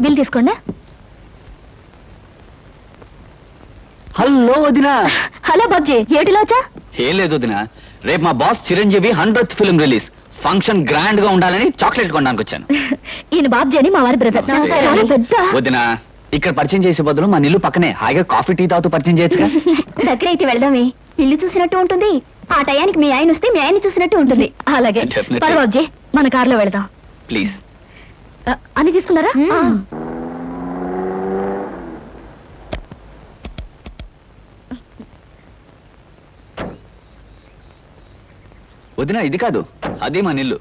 Bill తీసుకోండి. Hello వదినా. Hello Babji, ఏటిలో వచ్చా? ఏం లేదు వదినా, రేపు మా boss Chiranjeevi 100th film release. Function grand గా ఉండాలని చాక్లెట్ కొనడానికి వచ్చాను. ఈయన బాబ్జీ అని మా వారి బ్రదర్. చాలా పెద్ద. వదినా, ఇక్కడ పరిచయం చేసే బదులు మా ఇల్లు పక్కనే హాయిగా కాఫీ టీ తాగుతూ పరిచయం చేయొచ్చుగా. దగ్గర అయితే వెళ్దామే, ఇల్లు చూసినట్టు ఉంటుంది, ఆ టయానికి మీ ఆయన వస్తే మీ ఆయన చూసినట్టు ఉంటుంది. అలాగే పద బాబ్జీ, మన కార్లో వెళదాం ప్లీజ్. అన్ని తీసుకున్నారా? వదినా, ఇది కాదు, అది మన ఇల్లు.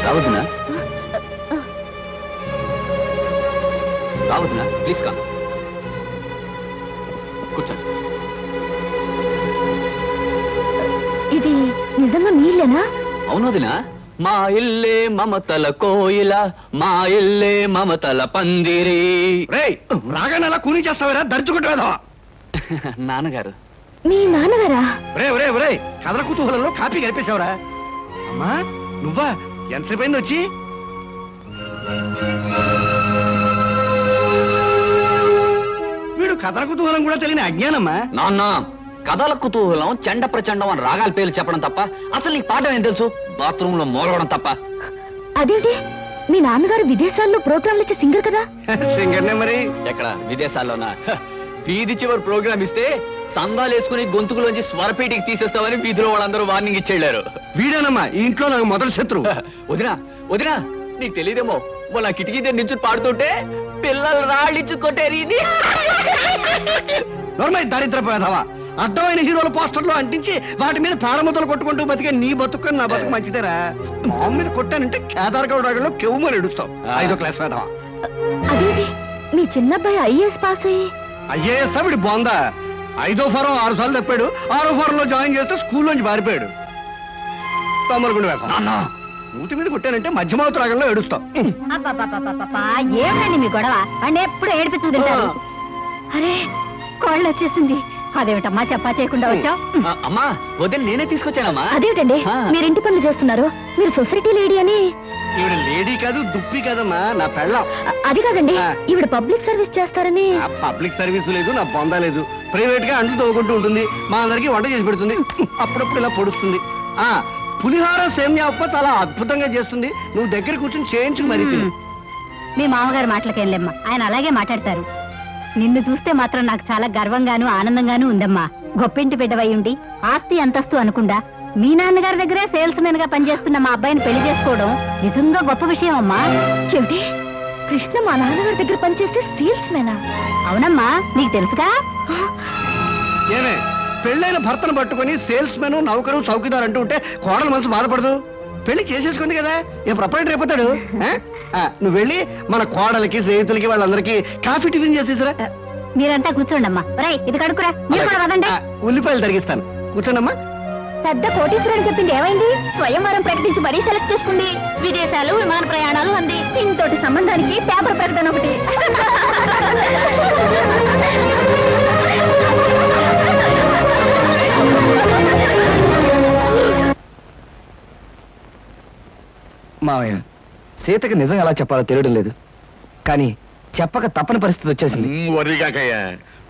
రావద్దునా, రావద్దునా, ప్లీజ్ కా కూర్చోండి. ఇది నిజంగా మీ ఇల్లేనా? అవును వదినా, మా ఇల్లే మమతల కోయిల, మా ఇల్లే మమతల పందిరి. రాగానే అలా కూని చేస్తావరా, దర్చుకుంటా. నాన్నగారు. మీ నాన్నగారా? కథల కుతూహలంలో కాపీ కలిపేశావురా. అమ్మా నువ్వా? ఎంతసేపు అయింది వచ్చి? వీడు కథల కుతూహలం కూడా తెలియని అజ్ఞానమ్మా. నాన్న, కథల కుతూహలం చండ ప్రచండం అని రాగాల పేర్లు చెప్పడం తప్ప అసలు నీకు పాఠం ఏం తెలుసు? బాత్రూమ్ లో మూలవడం తప్ప. అదేంటి, మీ నాన్నగారు విదేశాల్లో ప్రోగ్రాంలు ఇచ్చే సింగర్ కదా? సింగర్నే మరి. ఎక్కడ విదేశాల్లోనా? వీధి చివరి ప్రోగ్రామ్ ఇస్తే సందాలు వేసుకుని గొంతుకులోంచి స్వరపేటికి తీసేస్తామని వీధిలో వాళ్ళందరూ వార్నింగ్ ఇచ్చేళ్లారు. వీడేనమ్మా ఈ ఇంట్లో నాకు మొదటి శత్రువు. వదినా వదినా, నీకు తెలియదేమో, మొన్న కిటికీ దగ్గర నుంచి పాడుతుంటే పిల్లలు రాళ్ళిచ్చుకొట్టేరి. నోర్మై దరిద్రపోయేదావా, అడ్డమైన హీరోల పోస్టర్లు అంటించి వాటి మీద ప్రాణముద్దలు కొట్టుకుంటూ బతికే నీ బతుకు నా బతుకు మంచిదేరా. మామ మీద కొట్టానంటే కేదార్గౌడ్ రాగంలో కెవ్వుమని ఎడుస్తావు. 5వ క్లాస్ వేదవా. అదేంటి, మీ చిన్నబ్బాయి ఐఏఎస్ పాస్ అయ్యి? ఐఏఎస్ వీడి బోందా. 5వ ఫారం 6 సార్లు తప్పాడు. 6వ ఫారం లో జాయిన్ చేస్తే స్కూల్లోంచి పారిపోయాడు. తొమ్మలగుండు వేదవా. మూతి మీద కొట్టానంటే మధ్యమావతి రాగంలో ఏడుస్తావు. ఏమిటండి మీ గొడవ? అంటే ఎప్పుడు ఏడిపించు తింటారు. అరే కోళ్ళు వచ్చేసింది. అదేమిటమ్మా చెప్పా చేయకుండా వచ్చావు? అమ్మా వదిన, నేనే తీసుకొచ్చానమ్మా. అదేమిటండి, మీరు ఇంటి పనులు చేస్తున్నారు, మీరు సొసైటీ లేడీ అని? ఈవిడ లేడీ కాదు, దుప్పి కాదమ్మా, నా పెళ్ళం. అది కాదండి, ఈవిడ పబ్లిక్ సర్వీస్ చేస్తారని. పబ్లిక్ సర్వీస్ లేదు, నా బొందా లేదు. ప్రైవేట్ గా అంట్లు తవ్వుకుంటూ ఉంటుంది, మా అందరికి వంట చేసి పెడుతుంది, అప్పుడప్పుడు ఇలా పొడుస్తుంది. పులిహార సేమ్యా ఉప్మా చాలా అద్భుతంగా చేస్తుంది. నువ్వు దగ్గర కూర్చొని చేయించుకు మరి. మీ మామగారు మాటలకేంలేమ్మా, ఆయన అలాగే మాట్లాడతారు. నిన్ను చూస్తే మాత్రం నాకు చాలా గర్వంగాను ఆనందంగాను ఉందమ్మా. గొప్పింటి బిడ్డవై ఉండి ఆస్తి అంతస్తు అనుకుండా మీ నాన్నగారి దగ్గరే సేల్స్ మెన్ గా పనిచేస్తున్న మా అబ్బాయిని పెళ్లి చేసుకోవడం నిజంగా గొప్ప విషయం అమ్మా. చెవిటి, కృష్ణ మా నాన్నగారి దగ్గర పనిచేస్తే సేల్స్ మెనా? అవునమ్మా, నీకు తెలుసుగా. ఏమే, పెళ్ళైన భర్తను పట్టుకుని సేల్స్ మెన్, నౌకరు, చౌకీదార్ అంటూ ఉంటే కోడల మనసు బాధపడదు? పెళ్లి చేసేసుకుంది కదా, ఏ ప్రపంచం రేపుతాడు. నువ్వు వెళ్ళి మన కోడలకి, స్నేహితులకి, వాళ్ళందరికీ కాఫీ టిఫిన్ చేసేసరా. మీరంతా కూర్చోండమ్మా. ఇది కడుకురా. ఉల్లిపాయలు తరిగిస్తాను, కూర్చోండమ్మా. పెద్ద కోటీశ్వరుడు చెప్పింది ఏమైంది? స్వయంవరం ప్రకటించి మరీ సెలెక్ట్ చేసుకుంది. విదేశాలు, విమాన ప్రయాణాలు అంది. ఇంతటి సంబంధానికి పేపర్ ప్రకటన ఒకటి. మావయ్య, సీతకి నిజం ఎలా చెప్పాలో తెలియడం లేదు, కానీ చెప్పక తప్పని పరిస్థితి వచ్చేసింది. వరిగాకయ్యా,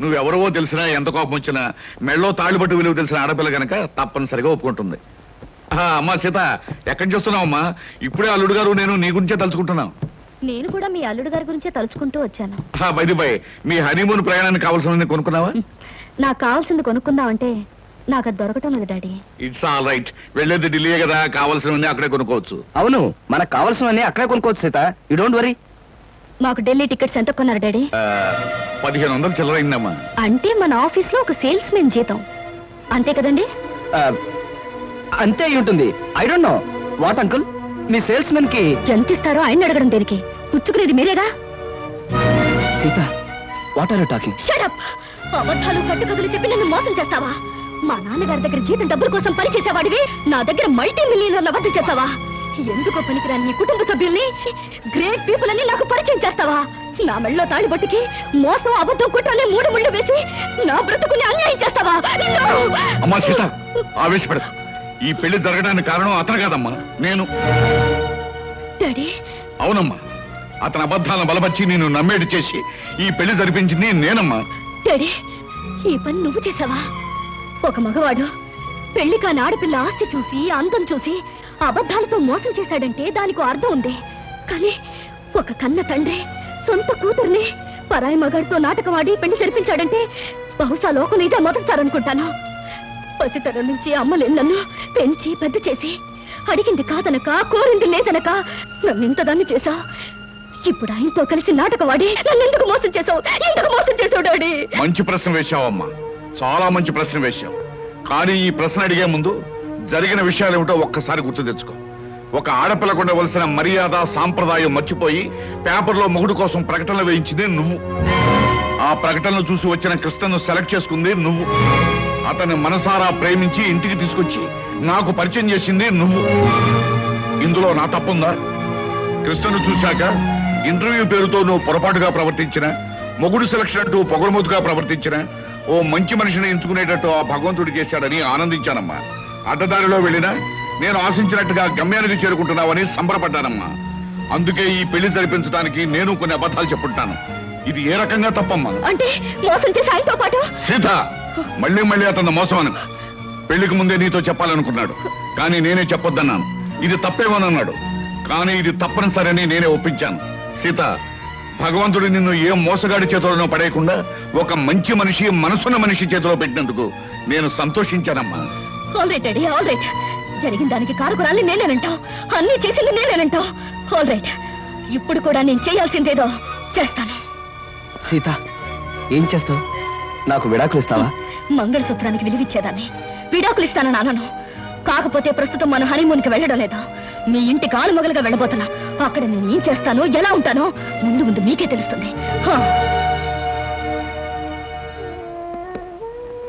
నువ్వెవరవో తెలిసినా, ఎంత కోపం వచ్చినా, మెళ్ళో తాళ్ళు పట్టు విలువ తెలిసిన ఆడపిల్ల గనక తప్పనిసరిగా ఒప్పుకుంటుంది. అమ్మా సీత, ఎక్కడి చూస్తున్నావమ్మా? ఇప్పుడే అల్లుడు గారు నేను నీ గురించే తలుచుకుంటున్నాం. నేను కూడా మీ అల్లుడు గారి గురించే తలుచుకుంటూ వచ్చాను. బై బై, మీ హనీమూన్ ప్రయాణానికి కావాల్సిన కొనుక్కున్నావా? నాకు కావాల్సింది కొనుక్కుందామంటే నాకు అది దొరకటం లేదు డాడీ. ఇట్స్ ఆల్ రైట్, వెళ్ళేది ఢిల్లీయే కదా, కావాల్సినవన్నీ అక్కడే కొనుక్కోవచ్చు. అవును, మనకు కావాల్సినవన్నీ అక్కడే కొనుక్కోవచ్చు సీత, యూ డోంట్ వరీ. మాకు ఢిల్లీ టికెట్స్ ఎంత కొన్నారు డాడీ? 1500 చిల్లరైందమ్మా. అంటే మన ఆఫీస్ లో ఒక సేల్స్ మెన్ జీతం అంతే కదండి? అంతే అయి ఉంటుంది. I don't know what uncle, మీ సేల్స్ మెన్ కి ఎంత ఇస్తారో ఆయన అడగడం దేనికి? పుచ్చుకునేది మీరేగా. Sita, what are you talking? Shut up. అబద్ధాలు కట్టుకథలు చెప్పి నన్ను మోసం చేస్తావా? మా నాన్నగారి దగ్గర జీతం డబ్బుల కోసం పనిచేసేవాడివి నా దగ్గర మల్టీ మిలియనర్ల వద్ద చేస్తావా? ఎందుకో పనికిరాని నీ కుటుంబ సభ్యుల్ని, గ్రేట్ పీపుల్ అని నాకు పరిచయం చేస్తావా? నా మెళ్ళలో తాళిబొట్టుకి మోసం, అబద్ధం, కుట్రని 3 ముళ్ళు వేసి నా బ్రతుకుని అన్యాయం చేస్తావా? అమ్మా సీత, ఆవేశపడదు. ఈ పెళ్లి జరగడానికి కారణం అతను కాదమ్మా, నేను. డాడీ అవునమ్మా, అతని అబద్ధాలను బలపరిచి నేను నమ్మేటి చేసి ఈ పెళ్లి జరిపించింది నేనమ్మా. డాడీ ఈ పని నువ్వు చేసావా? ఒక మగవాడు పెళ్లి కాని ఆడపిల్ల ఆస్తి చూసి అందం చూసి అబద్ధాలతో మోసం చేశాడంటే దానికి అర్థం ఉంది. కానీ ఒక కన్న తండ్రి సొంత కూతుర్ని పరాయి మగాడితో నాటకవాడి పెళ్లి జరిపించాడంటే బహుశా లోకం ఇదే మొదటిసారనుకుంటాను. పసితరం నుంచి అమ్మలేని నన్ను పెంచి పెద్ద చేసి అడిగింది కాదనక కోరింది లేదనక నన్ను ఇంతదాన్ని చేశావు. ఇప్పుడు ఆయనతో కలిసి నాటకవాడి నన్ను ఎందుకు మోసం చేశావు? ఎందుకు మోసం చేశావు డాడీ? మంచి ప్రశ్న వేశావమ్మా, చాలా మంచి ప్రశ్న వేశావు. కానీ ఈ ప్రశ్న అడిగే ముందు జరిగిన విషయాలు ఏమిటో ఒక్కసారి గుర్తు తెచ్చుకో. ఒక ఆడపిల్లకు ఉండవలసిన మర్యాద సాంప్రదాయం మర్చిపోయి పేపర్లో మొగుడు కోసం ప్రకటనలు వేయించింది నువ్వు. ఆ ప్రకటనలు చూసి వచ్చిన కృష్ణను సెలెక్ట్ చేసుకుంది నువ్వు. అతన్ని మనసారా ప్రేమించి ఇంటికి తీసుకొచ్చి నాకు పరిచయం చేసింది నువ్వు. ఇందులో నా తప్పుందా? కృష్ణను చూశాక ఇంటర్వ్యూ పేరుతో నువ్వు పొరపాటుగా ప్రవర్తించిన, మొగుడు సెలక్షన్ అంటూ పొగరమోతుగా ప్రవర్తించిన, ఓ మంచి మనిషిని ఎంచుకునేటట్టు ఆ భగవంతుడు చేశాడని ఆనందించానమ్మా. అడ్డదారిలో వెళ్ళినా నేను ఆశించినట్టుగా గమ్యానికి చేరుకుంటున్నావని సంబరపడ్డానమ్మా. అందుకే ఈ పెళ్లి జరిపించడానికి నేను కొన్ని అబద్ధాలు చెప్పుంటాను. ఇది ఏ రకంగా తప్పమ్మా? అంటే మోసం చేసి ఆయనతో పాటు సీత, మళ్ళీ మళ్ళీ అతను మోసం అను. పెళ్లికి ముందే నీతో చెప్పాలనుకున్నాడు, కానీ నేనే చెప్పొద్దన్నాను. ఇది తప్పేమోనన్నాడు, కానీ ఇది తప్పనిసరని నేనే ఒప్పించాను. సీత, భగవంతుడు నిన్ను ఏ మోసగాడి చేతులను పడేయకుండా ఒక మంచి మనిషి, మనసున్న మనిషి చేతిలో పెట్టినందుకు నేను సంతోషించానమ్మా. All right daddy, all right. జరిగిన దానికి కారుకురాలి నేనేనంటావు, అన్ని చేసింది నేనేనంటావు. ఆల్ రైట్, ఇప్పుడు కూడా నేను చేయాల్సిందేదో చేస్తాను. సీత, ఏం చేస్తావు? నాకు విడాకులు ఇస్తావా? మంగళసూత్రానికి విలువిచ్చేదాన్ని విడాకులు ఇస్తానని అనను. కాకపోతే ప్రస్తుతం మన హనీమూన్కి వెళ్ళడం లేదా, మీ ఇంటి కాలు మొగలుగా వెళ్ళబోతున్నా. అక్కడ నేను ఏం చేస్తానో ఎలా ఉంటానో ముందు ముందు మీకే తెలుస్తుంది.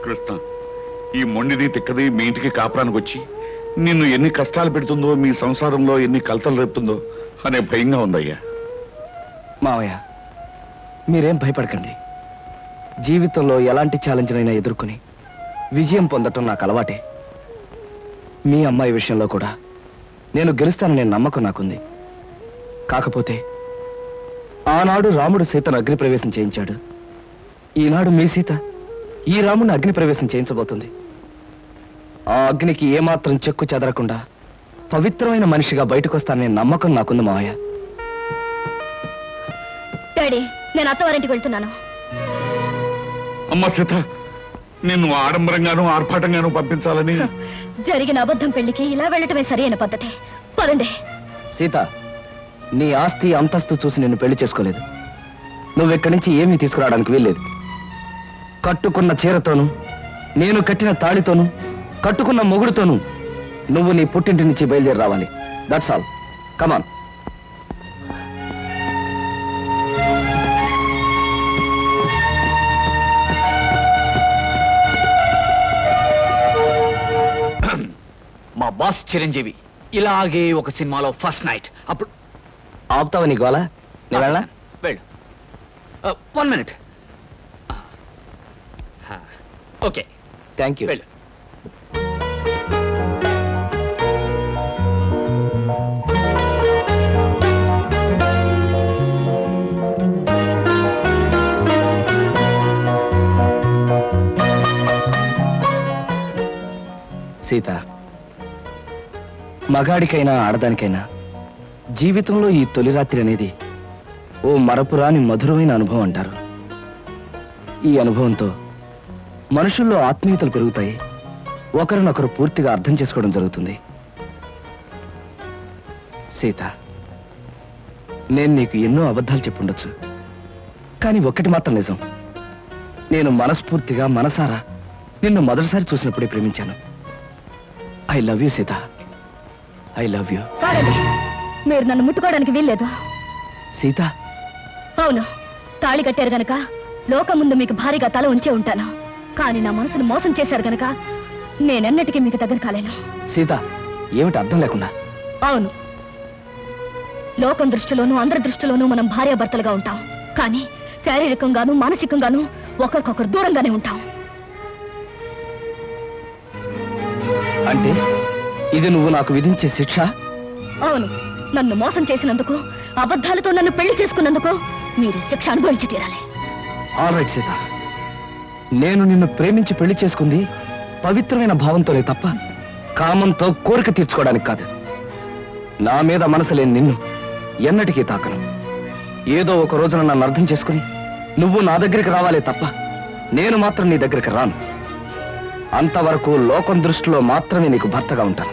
కృష్ణ, ఈ మొండిది తిక్కది మీ ఇంటికి కాపురానికి వచ్చి నిన్ను ఎన్ని కష్టాలు పెడుతుందో, మీ సంసారంలో ఎన్ని కలతలు రేపుతుందో అనే భయంగా ఉందయ్యా. మావయ్య, మీరేం భయపడకండి. జీవితంలో ఎలాంటి ఛాలెంజ్నైనా ఎదుర్కొని విజయం పొందటం నాకు అలవాటే. మీ అమ్మాయి విషయంలో కూడా నేను గెలుస్తాననే నమ్మకం నాకుంది. కాకపోతే ఆనాడు రాముడు సీతను అగ్నిప్రవేశం చేయించాడు. ఈనాడు మీ సీత ఈ రాముడిని అగ్నిప్రవేశం చేయించబోతుంది. ఆ అగ్నికి ఏమాత్రం చెక్కు చెదరకుండా పవిత్రమైన మనిషిగా బయటకొస్తాననే నమ్మకం నాకుంది మావయ్య. డాడీ, నేను అత్తవారింటికి వెళ్తున్నాను. అమ్మ సీత, నిన్ను ఆడంబరంగానూ ఆర్భాటంగానూ పంపించాలని జరిగిన అబద్ధం పెళ్లికి ఇలా వెళ్ళటమే సరైన పద్ధతి. పదండి. సీత, నీ ఆస్తి అంతస్తు చూసి నిన్ను పెళ్లి చేసుకోలేదు. నువ్వెక్కడి నుంచి ఏమీ తీసుకురావడానికి వీల్లేదు. కట్టుకున్న చీరతోనూ, నేను కట్టిన తాళితోనూ, కట్టుకున్న మొగుడుతోనూ నువ్వు నీ పుట్టింటి నుంచి బయలుదేరి రావాలి. That's all. కమాన్. మా బాస్ చిరంజీవి ఇలాగే ఒక సినిమాలో ఫస్ట్ నైట్ అప్పుడు ఆపుతావా నీ గోలా? నేను వెళ్ళా? వెళ్ళు. 1 minute. Okay, thank you. వెళ్ళు. సీత, మగాడికైనా ఆడదానికైనా జీవితంలో ఈ తొలి రాత్రి అనేది ఓ మరపురాని మధురమైన అనుభవం అంటారు. ఈ అనుభవంతో మనుషుల్లో ఆత్మీయతలు పెరుగుతాయి, ఒకరినొకరు పూర్తిగా అర్థం చేసుకోవడం జరుగుతుంది. సీత, నేను నీకు ఎన్నో అబద్ధాలు చెప్పుండొచ్చు, కానీ ఒక్కటి మాత్రం నిజం. నేను మనస్ఫూర్తిగా మనసారా నిన్ను మొదటిసారి చూసినప్పుడే ప్రేమించాను. I love you Sita, I love you. కాదండి, మీరు నన్ను ముట్టుకోవడానికి వీల్లేదు. సీత, అవును, తాళి కట్టారు గనక లోకం ముందు మీకు భారీగా తల ఉంచే ఉంటాను. కానీ నా మనసును మోసం చేశారు గనక నేనెన్నటికీ మీకు దగ్గర కాలేను. సీత, ఏమిటి అర్థం లేకుండా? అవును, లోకం దృష్టిలోనూ అందరి దృష్టిలోనూ మనం భార్యాభర్తలుగా ఉంటాం. కానీ శారీరకంగానూ మానసికంగానూ ఒకరికొకరు దూరంగానే ఉంటాం. అంటే ఇది నువ్వు నాకు విధించే శిక్ష? అవును, నన్ను మోసం చేసినందుకు, అబద్ధాలతో నన్ను పెళ్లి చేసుకున్నందుకు మీరు శిక్ష అనుభవించి తీరాలి. ఆల్ రైట్ సీత, నేను నిన్ను ప్రేమించి పెళ్లి చేసుకుంది పవిత్రమైన భావంతోనే తప్ప కామంతో కోరిక తీర్చుకోవడానికి కాదు. నా మీద మనసు లేని నిన్ను ఎన్నటికీ తాకను. ఏదో ఒక రోజున నన్ను అర్థం చేసుకుని నువ్వు నా దగ్గరికి రావాలే తప్ప నేను మాత్రం నీ దగ్గరికి రాను. అంతవరకు లోకం దృష్టిలో మాత్రమే నీకు భర్తగా ఉంటాను.